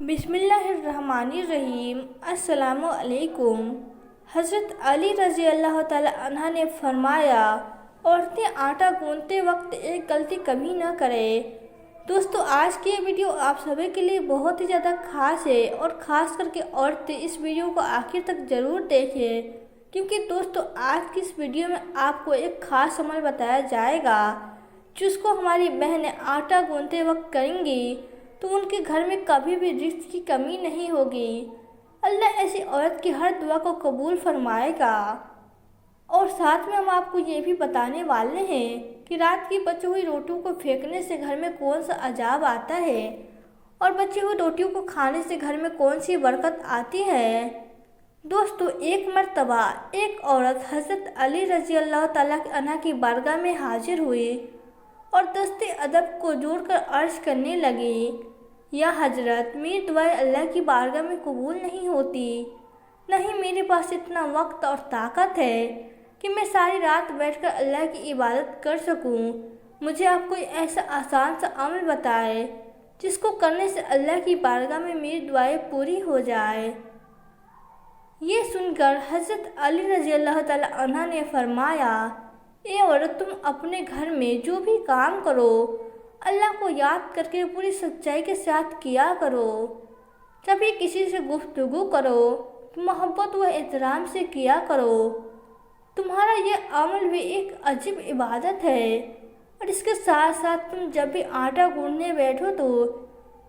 بسم اللہ الرحمن الرحیم۔ السلام علیکم۔ حضرت علی رضی اللہ تعالیٰ عنہ نے فرمایا، عورتیں آٹا گوندتے وقت ایک غلطی کبھی نہ کریں۔ دوستو، آج کی یہ ویڈیو آپ سبھی کے لیے بہت ہی زیادہ خاص ہے اور خاص کر کے عورتیں اس ویڈیو کو آخر تک ضرور دیکھیں، کیونکہ دوستو آج کی اس ویڈیو میں آپ کو ایک خاص عمل بتایا جائے گا جس کو ہماری بہنیں آٹا گوندتے وقت کریں گی تو ان کے گھر میں کبھی بھی رزق کی کمی نہیں ہوگی۔ اللہ ایسی عورت کی ہر دعا کو قبول فرمائے گا۔ اور ساتھ میں ہم آپ کو یہ بھی بتانے والے ہیں کہ رات کی بچی ہوئی روٹیوں کو پھینکنے سے گھر میں کون سا عذاب آتا ہے اور بچی ہوئی روٹیوں کو کھانے سے گھر میں کون سی برکت آتی ہے۔ دوستو، ایک مرتبہ ایک عورت حضرت علی رضی اللہ تعالیٰ عنہ کی بارگاہ میں حاضر ہوئی اور دست ادب کو جوڑ کر عرض کرنے لگی، یا حضرت، میری دعائیں اللہ کی بارگاہ میں قبول نہیں ہوتی، نہیں میرے پاس اتنا وقت اور طاقت ہے کہ میں ساری رات بیٹھ کر اللہ کی عبادت کر سکوں۔ مجھے آپ کوئی ایسا آسان سا عمل بتائے جس کو کرنے سے اللہ کی بارگاہ میں میری دعائیں پوری ہو جائے۔ یہ سن کر حضرت علی رضی اللہ تعالیٰ عنہ نے فرمایا، اے عورت، تم اپنے گھر میں جو بھی کام کرو اللہ کو یاد کر کے پوری سچائی کے ساتھ کیا کرو۔ جب بھی کسی سے گفتگو کرو تو محبت و احترام سے کیا کرو۔ تمہارا یہ عمل بھی ایک عجیب عبادت ہے، اور اس کے ساتھ ساتھ تم جب بھی آٹا گوندنے بیٹھو تو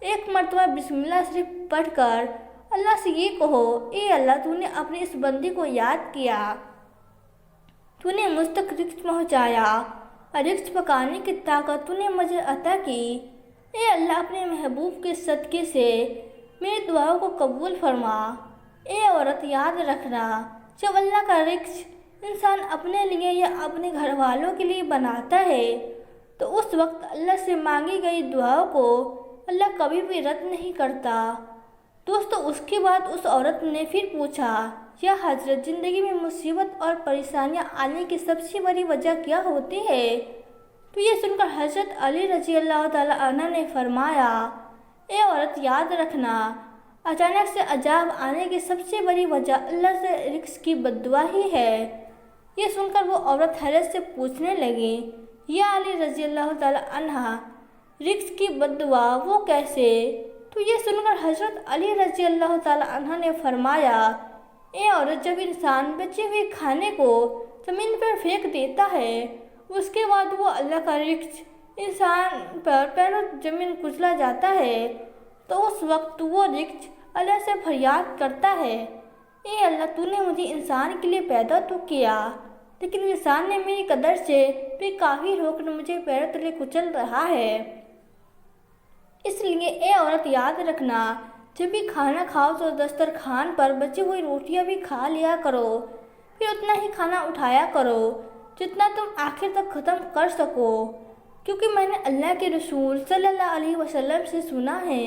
ایک مرتبہ بسم اللہ شریف پڑھ کر اللہ سے یہ کہو، اے اللہ، تو نے اپنی اس بندی کو یاد کیا، تو نے مجھ تک رزق پہنچایا اور رزق پکانے کی طاقت تو نے مجھے عطا کی۔ اے اللہ، اپنے محبوب کے صدقے سے میری دعاؤں کو قبول فرما۔ اے عورت، یاد رکھنا، جب اللہ کا رزق انسان اپنے لیے یا اپنے گھر والوں کے لیے بناتا ہے تو اس وقت اللہ سے مانگی گئی دعاؤں کو اللہ کبھی بھی رد نہیں کرتا۔ دوستو، اس کے بعد اس عورت نے پھر پوچھا، یا حضرت، زندگی میں مصیبت اور پریشانیاں آنے کی سب سے بڑی وجہ کیا ہوتی ہے؟ تو یہ سن کر حضرت علی رضی اللہ تعالیٰ عنہ نے فرمایا، اے عورت، یاد رکھنا، اچانک سے عذاب آنے کی سب سے بڑی وجہ اللہ سے رزق کی بد دعا ہی ہے۔ یہ سن کر وہ عورت حیرت سے پوچھنے لگی، یا علی رضی اللہ تعالیٰ عنہ، رزق کی بد دعا وہ کیسے؟ تو یہ سن کر حضرت علی رضی اللہ تعالیٰ عنہ نے فرمایا، اے عورت، جب انسان بچے ہوئے کھانے کو زمین پر پھینک دیتا ہے، اس کے بعد وہ اللہ کا رزق انسان پر پیروں زمین کچلا جاتا ہے تو اس وقت وہ رزق اللہ سے فریاد کرتا ہے، اے اللہ، تو نے مجھے انسان کے لیے پیدا تو کیا، لیکن انسان نے میری قدر سے بے کافی ہو کر مجھے پیروں تلے کچل رہا ہے۔ اس لیے اے عورت، یاد رکھنا، جب بھی کھانا کھاؤ تو دسترخوان پر بچی ہوئی روٹیاں بھی کھا لیا کرو، پھر اتنا ہی کھانا اٹھایا کرو جتنا تم آخر تک ختم کر سکو، کیونکہ میں نے اللہ کے رسول صلی اللہ علیہ وسلم سے سنا ہے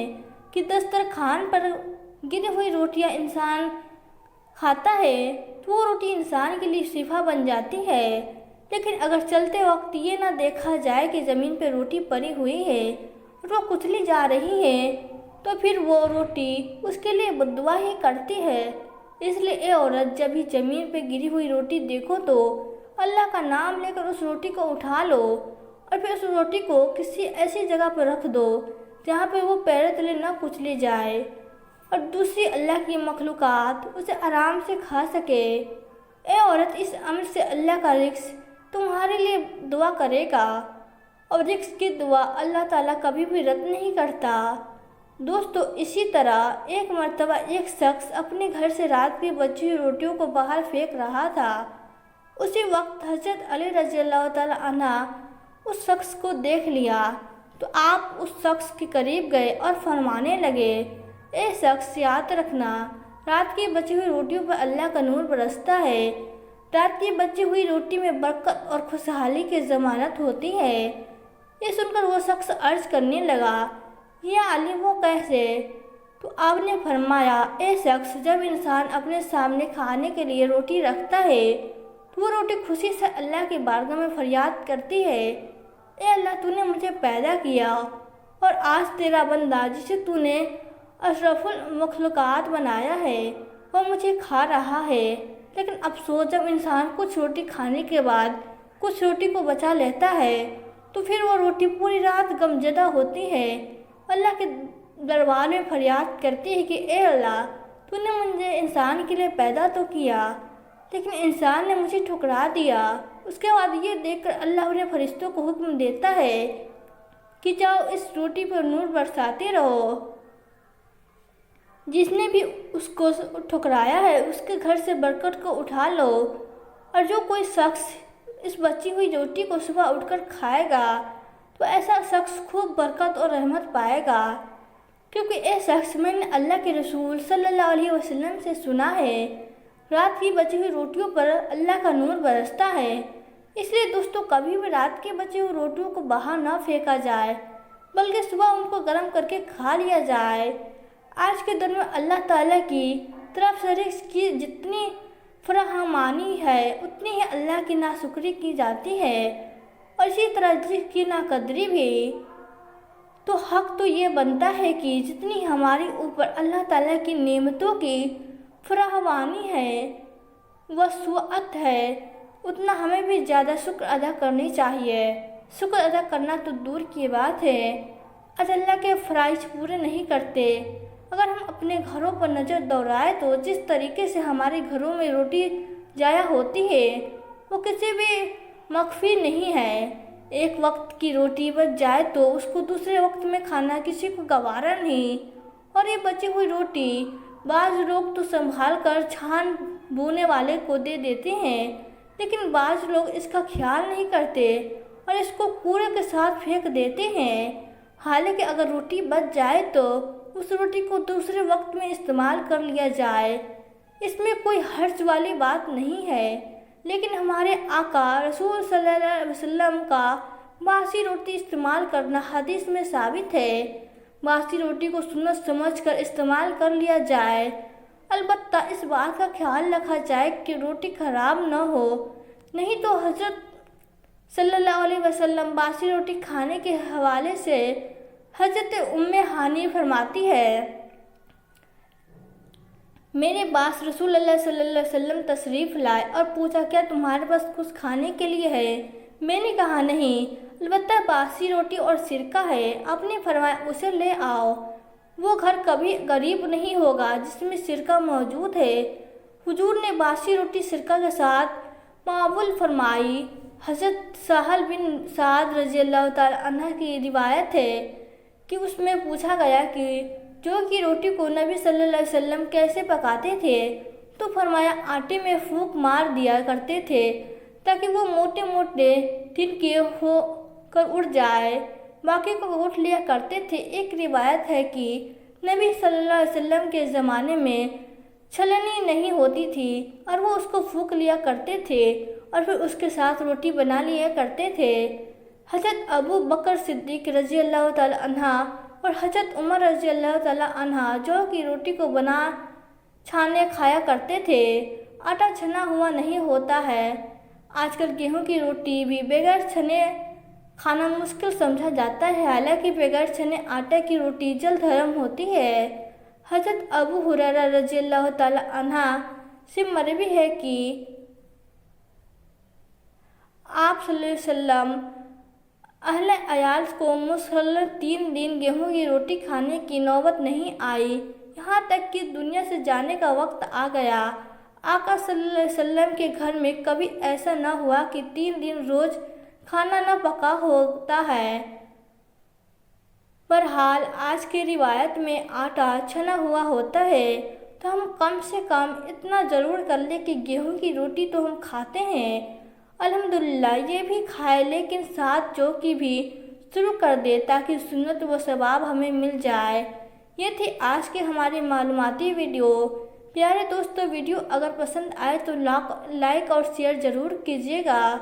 کہ دسترخوان پر گری ہوئی روٹیاں انسان کھاتا ہے تو وہ روٹی انسان کے لیے شفا بن جاتی ہے، لیکن اگر چلتے وقت یہ نہ دیکھا جائے کہ زمین پہ روٹی پڑی ہوئی ہے اور وہ کچلی جا رہی ہے تو پھر وہ روٹی اس کے لیے بد دعا ہی کرتی ہے۔ اس لیے اے عورت، جب بھی زمین پہ گری ہوئی روٹی دیکھو تو اللہ کا نام لے کر اس روٹی کو اٹھا لو اور پھر اس روٹی کو کسی ایسی جگہ پر رکھ دو جہاں پہ وہ پیروں تلے نہ کچلی جائے اور دوسری اللہ کی مخلوقات اسے آرام سے کھا سکے۔ اے عورت، اس عمل سے اللہ کا رزق تمہارے لیے دعا کرے گا اور رزق کی دعا اللہ تعالیٰ کبھی بھی رد نہیں کرتا۔ دوستو، اسی طرح ایک مرتبہ ایک شخص اپنے گھر سے رات کی بچی ہوئی روٹیوں کو باہر پھینک رہا تھا۔ اسی وقت حضرت علی رضی اللہ تعالیٰ عنہ اس شخص کو دیکھ لیا تو آپ اس شخص کے قریب گئے اور فرمانے لگے، اے شخص، یاد رکھنا، رات کی بچی ہوئی روٹیوں پر اللہ کا نور برستا ہے۔ رات کی بچی ہوئی روٹی میں برکت اور خوشحالی کی ضمانت ہوتی ہے۔ یہ سن کر وہ شخص عرض کرنے لگا، یا علی، وہ کیسے؟ تو آپ نے فرمایا، اے شخص، جب انسان اپنے سامنے کھانے کے لیے روٹی رکھتا ہے تو وہ روٹی خوشی سے اللہ کی بارگاہ میں فریاد کرتی ہے، اے اللہ، تو نے مجھے پیدا کیا اور آج تیرا بندہ جسے تو نے اشرف المخلوقات بنایا ہے وہ مجھے کھا رہا ہے، لیکن افسوس جب انسان کچھ روٹی کھانے کے بعد کچھ روٹی کو بچا لیتا ہے تو پھر وہ روٹی پوری رات غمزدہ ہوتی ہے، اللہ کے دربار میں فریاد کرتی ہے کہ اے اللہ، تو نے مجھے انسان کے لیے پیدا تو کیا لیکن انسان نے مجھے ٹھکرا دیا۔ اس کے بعد یہ دیکھ کر اللہ اپنے فرشتوں کو حکم دیتا ہے کہ جاؤ اس روٹی پر نور برساتے رہو، جس نے بھی اس کو ٹھکرایا ہے اس کے گھر سے برکت کو اٹھا لو، اور جو کوئی شخص اس بچی ہوئی روٹی کو صبح اٹھ کر کھائے گا تو ایسا شخص خوب برکت اور رحمت پائے گا، کیونکہ اے شخص میں نے اللہ کے رسول صلی اللہ علیہ وسلم سے سنا ہے رات کی بچی ہوئی روٹیوں پر اللہ کا نور برستا ہے۔ اس لیے دوستو، کبھی بھی رات کی بچی ہوئی روٹیوں کو باہر نہ پھینکا جائے بلکہ صبح ان کو گرم کر کے کھا لیا جائے۔ آج کے دن میں اللہ تعالیٰ کی طرف سے رزق کی جتنی فراہمانی ہے اتنی ہی اللہ کی ناشکری کی جاتی ہے، اور اسی طرح رزق کی ناقدری بھی۔ تو حق تو یہ بنتا ہے کہ جتنی ہمارے اوپر اللہ تعالیٰ کی نعمتوں کی فراہمانی ہے، وسعت ہے، اتنا ہمیں بھی زیادہ شکر ادا کرنی چاہیے۔ شکر ادا کرنا تو دور کی بات ہے، آج اللہ کے فرائض پورے نہیں کرتے۔ اگر ہم اپنے گھروں پر نظر دوڑائیں تو جس طریقے سے ہمارے گھروں میں روٹی ضائع ہوتی ہے وہ کسی بھی مخفی نہیں ہے۔ ایک وقت کی روٹی بچ جائے تو اس کو دوسرے وقت میں کھانا کسی کو گوارا نہیں، اور یہ بچی ہوئی روٹی بعض لوگ تو سنبھال کر چھان بونے والے کو دے دیتے ہیں، لیکن بعض لوگ اس کا خیال نہیں کرتے اور اس کو کوڑے کے ساتھ پھینک دیتے ہیں۔ حالانکہ اگر روٹی بچ جائے تو اس روٹی کو دوسرے وقت میں استعمال کر لیا جائے، اس میں کوئی حرج والی بات نہیں ہے۔ لیکن ہمارے آقا رسول صلی اللہ علیہ وسلم کا باسی روٹی استعمال کرنا حدیث میں ثابت ہے۔ باسی روٹی کو سنت سمجھ کر استعمال کر لیا جائے، البتہ اس بات کا خیال رکھا جائے کہ روٹی خراب نہ ہو، نہیں تو حضرت صلی اللہ علیہ وسلم باسی روٹی کھانے کے حوالے سے حضرت ام ہانی فرماتی ہے، میرے پاس رسول اللہ صلی اللہ علیہ وسلم تشریف لائے اور پوچھا کیا تمہارے پاس کچھ کھانے کے لیے ہے؟ میں نے کہا نہیں، البتہ باسی روٹی اور سرکہ ہے۔ آپ نے فرمایا اسے لے آؤ، وہ گھر کبھی غریب نہیں ہوگا جس میں سرکہ موجود ہے۔ حضور نے باسی روٹی سرکہ کے ساتھ معمول فرمائی۔ حضرت سہل بن سعد رضی اللہ تعالی عنہ کی روایت ہے کہ اس میں پوچھا گیا کہ جو کی روٹی کو نبی صلی اللہ علیہ وسلم کیسے پکاتے تھے، تو فرمایا آٹے میں پھونک مار دیا کرتے تھے تاکہ وہ موٹے موٹے تنکے ہو کر اڑ جائے، باقی کو گھونٹ لیا کرتے تھے۔ ایک روایت ہے کہ نبی صلی اللہ علیہ وسلم کے زمانے میں چھلنی نہیں ہوتی تھی اور وہ اس کو پھونک لیا کرتے تھے اور پھر اس کے ساتھ روٹی بنا لیا کرتے تھے۔ حضرت ابو بکر صدیق رضی اللہ تعالی عنہ اور حضرت عمر رضی اللہ تعالی عنہ جو کی روٹی کو بنا چھانے کھایا کرتے تھے۔ آٹا چھنا ہوا نہیں ہوتا ہے۔ آج کل گیہوں کی روٹی بھی بغیر چھنے کھانا مشکل سمجھا جاتا ہے، حالانکہ بغیر چھنے آٹے کی روٹی جلد ہضم ہوتی ہے۔ حضرت ابو ہریرہ رضی اللہ تعالی عنہ سے مروی ہے کہ آپ صلی اللہ علیہ وسلم اہل عیال کو مسلسل 3 دن گیہوں کی روٹی کھانے کی نوبت نہیں آئی، یہاں تک کہ دنیا سے جانے کا وقت آ گیا۔ آقا صلی اللہ علیہ وسلم کے گھر میں کبھی ایسا نہ ہوا کہ 3 دن روز کھانا نہ پکا ہوتا ہے۔ بہرحال آج کی روایت میں آٹا چھنا ہوا ہوتا ہے تو ہم کم سے کم اتنا ضرور کر لیں کہ گیہوں کی روٹی تو ہم کھاتے ہیں، الحمدللہ یہ بھی کھائے، لیکن ساتھ جو کی بھی شروع کر دے تاکہ سنت و ثواب ہمیں مل جائے۔ یہ تھی آج کی ہماری معلوماتی ویڈیو۔ پیارے دوستو، ویڈیو اگر پسند آئے تو لائک اور شیئر ضرور کیجیے گا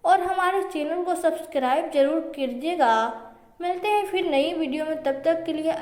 اور ہمارے چینل کو سبسکرائب ضرور کیجیے گا۔ ملتے ہیں پھر نئی ویڈیو میں، تب تک کے لیے